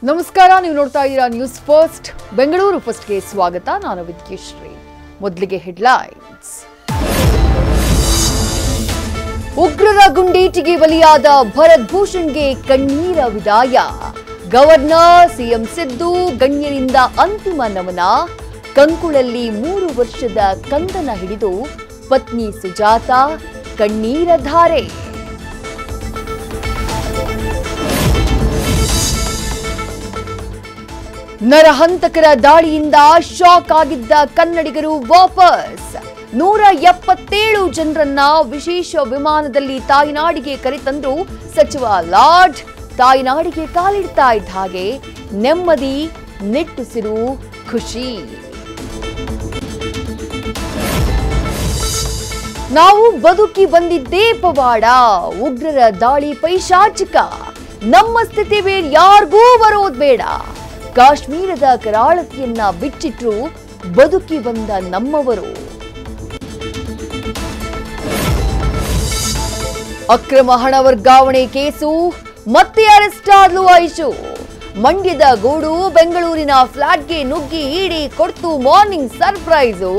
ನಮಸ್ಕಾರ, ನೀವು ನೋಡ್ತಾ ಇದ್ದೀರಾ ನ್ಯೂಸ್ ಫಸ್ಟ್. ಬೆಂಗಳೂರು ಫಸ್ಟ್ಗೆ ಸ್ವಾಗತ. ನಾನು ವಿದ್ಯಶ್ರೀ. ಮೊದಲಿಗೆ ಹೆಡ್ಲೈನ್ಸ್. ಉಗ್ರರ ಗುಂಡೇಟಿಗೆ ಬಲಿಯಾದ ಭರತ್ ಭೂಷಣ್ಗೆ ಕಣ್ಣೀರ ವಿದಾಯ. ಗವರ್ನರ್ ಸಿಎಂ ಸಿದ್ದು ಗಣ್ಯರಿಂದ ಅಂತಿಮ ನಮನ. ಕಂಕುಳಲ್ಲಿ 3 ವರ್ಷದ ಕಂದನ ಹಿಡಿದು ಪತ್ನಿ ಸುಜಾತ ಕಣ್ಣೀರ ಧಾರೆ. ನರಹಂತಕರ ದಾಳಿಯಿಂದ ಶಾಕ್ ಆಗಿದ್ದ ಕನ್ನಡಿಗರು ವಾಪಸ್. 177 ಜನರನ್ನ ವಿಶೇಷ ವಿಮಾನದಲ್ಲಿ ತಾಯ್ನಾಡಿಗೆ ಕರೆತಂದ್ರು ಸಚಿವ ಲಾಡ್. ತಾಯ್ನಾಡಿಗೆ ಕಾಲಿಡ್ತಾ ಇದ್ದ ಹಾಗೆ ನೆಮ್ಮದಿ, ನಿಟ್ಟುಸಿರು, ಖುಷಿ. ನಾವು ಬದುಕಿ ಬಂದಿದ್ದೇ ಪವಾಡ. ಉಗ್ರರ ದಾಳಿ ಪೈಶಾಚಿಕ. ನಮ್ಮ ಸ್ಥಿತಿ ಬೇರೆ ಯಾರಿಗೂ ಬರೋದ್ ಬೇಡ. ಕಾಶ್ಮೀರದ ಕರಾಳತೆಯನ್ನ ಬಿಚ್ಚಿಟ್ರು ಬದುಕಿ ಬಂದ ನಮ್ಮವರು. ಅಕ್ರಮ ಹಣ ವರ್ಗಾವಣೆ ಕೇಸು ಮತ್ತೆ ಅರೆಸ್ಟ್ ಆದ್ಲು ಐಶು. ಮಂಡ್ಯದ ಗೂಡು ಬೆಂಗಳೂರಿನ ಫ್ಲಾಟ್ಗೆ ನುಗ್ಗಿ ಇಡಿ ಕೊಡ್ತು ಮಾರ್ನಿಂಗ್ ಸರ್ಪ್ರೈಸು.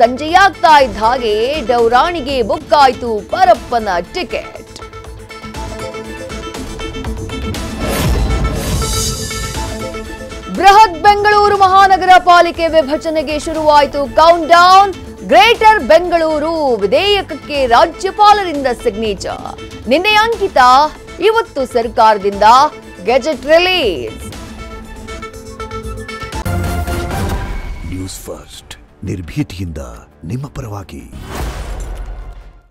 ಸಂಜೆಯಾಗ್ತಾ ಇದ್ದ ಹಾಗೆ ಡೌರಾಣಿಗೆ ಬುಕ್ ಆಯ್ತು ಪರಪ್ಪನ ಟಿಕೆಟ್. ಬೃಹತ್ ಬೆಂಗಳೂರು ಮಹಾನಗರ ಪಾಲಿಕೆ ವಿಭಜನೆಗೆ ಶುರುವಾಯಿತು ಕೌಂಟ್ ಡೌನ್. ಗ್ರೇಟರ್ ಬೆಂಗಳೂರು ವಿಧೇಯಕಕ್ಕೆ ರಾಜ್ಯಪಾಲರಿಂದ ಸಿಗ್ನೇಚರ್. ನಿನ್ನೆ ಅಂಕಿತ, ಇವತ್ತು ಸರ್ಕಾರದಿಂದ ಗೆಜೆಟ್ ರಿಲೀಸ್. ನ್ಯೂಸ್ ಫಸ್ಟ್, ನಿರ್ಭೀತಿಯಿಂದ ನಿಮ್ಮ ಪರವಾಗಿ.